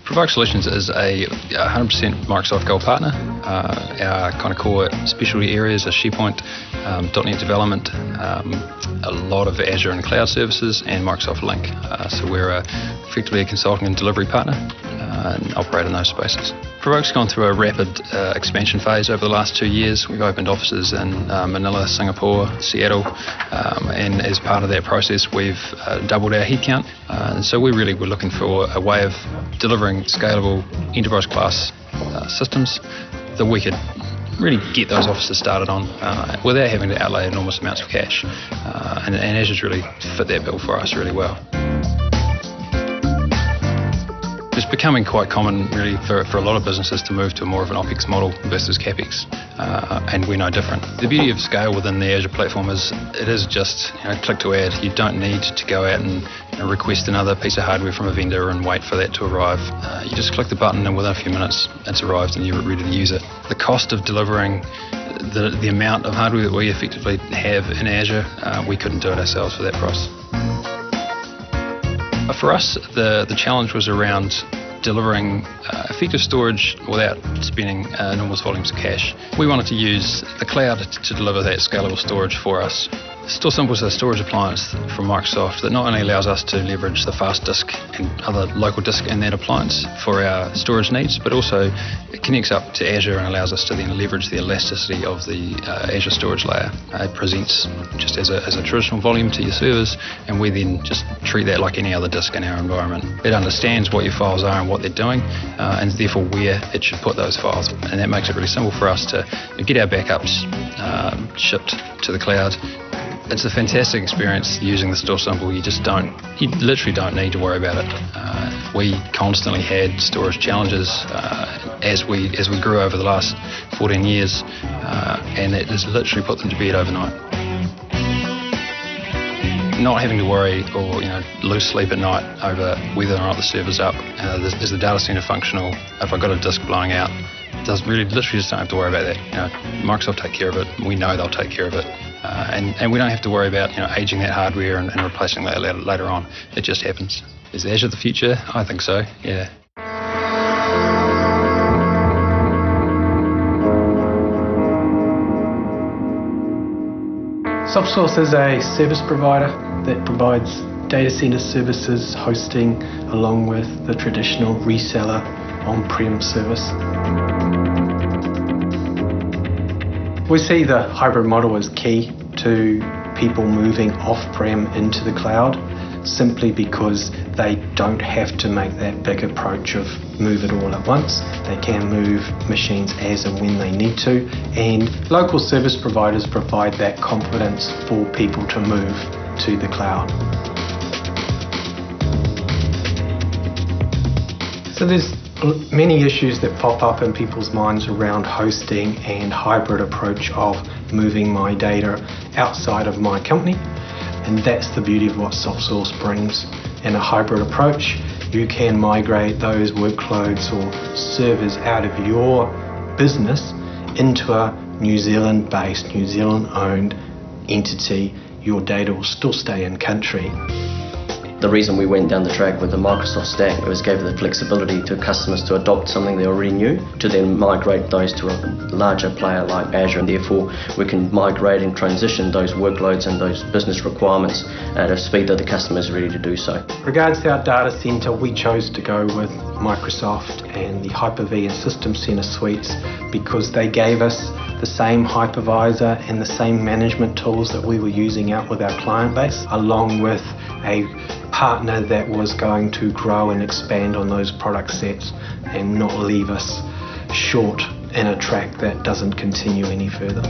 Provoke Solutions is a 100% Microsoft Gold partner. Our kind of core specialty areas are SharePoint, .NET development, a lot of Azure and cloud services, and Microsoft Link. So we're effectively a consulting and delivery partner and operate in those spaces. Provoke's gone through a rapid expansion phase over the last 2 years. We've opened offices in Manila, Singapore, Seattle, and as part of that process we've doubled our headcount. And so we really were looking for a way of delivering scalable enterprise class systems that we could really get those offices started on without having to outlay enormous amounts of cash. And Azure's really fit that bill for us really well. It's becoming quite common really for a lot of businesses to move to more of an OPEX model versus CAPEX, and we're no different. The beauty of scale within the Azure platform is it is just click to add. You don't need to go out and request another piece of hardware from a vendor and wait for that to arrive. You just click the button and within a few minutes it's arrived and you're ready to use it. The cost of delivering the amount of hardware that we effectively have in Azure, we couldn't do it ourselves for that price. For us, the challenge was around delivering effective storage without spending enormous volumes of cash. We wanted to use the cloud to deliver that scalable storage for us. Storsimple is a storage appliance from Microsoft that not only allows us to leverage the fast disk and other local disk in that appliance for our storage needs, but also it connects up to Azure and allows us to then leverage the elasticity of the Azure storage layer. It presents just as a traditional volume to your servers, and we then just treat that like any other disk in our environment. It understands what your files are and what they're doing, and therefore where it should put those files. And that makes it really simple for us to get our backups shipped to the cloud. It's a fantastic experience using the Storsimple. You literally don't need to worry about it. We constantly had storage challenges as we grew over the last 14 years, and it has literally put them to bed overnight. Not having to worry or lose sleep at night over whether or not the server's up. Is the data center functional? If I've got a disk blowing out, literally just don't have to worry about that. Microsoft take care of it. We know they'll take care of it. And we don't have to worry about aging that hardware and replacing that later on. It just happens. Is Azure the future? I think so, yeah. Softsource is a service provider that provides data center services, hosting, along with the traditional reseller on-prem service. We see the hybrid model as key to people moving off-prem into the cloud, simply because they don't have to make that big approach of move it all at once. They can move machines as and when they need to, and local service providers provide that confidence for people to move to the cloud. So there's many issues that pop up in people's minds around hosting and hybrid approach of moving my data outside of my company, and that's the beauty of what Softsource brings. In a hybrid approach, you can migrate those workloads or servers out of your business into a New Zealand-based, New Zealand-owned entity. Your data will still stay in country. The reason we went down the track with the Microsoft stack was gave the flexibility to customers to adopt something they already knew, to then migrate those to a larger player like Azure, and therefore we can migrate and transition those workloads and those business requirements at a speed that the customer is ready to do so. Regards to our data center, we chose to go with Microsoft and the Hyper-V and System Center suites because they gave us the same hypervisor and the same management tools that we were using out with our client base, along with a partner that was going to grow and expand on those product sets and not leave us short in a track that doesn't continue any further.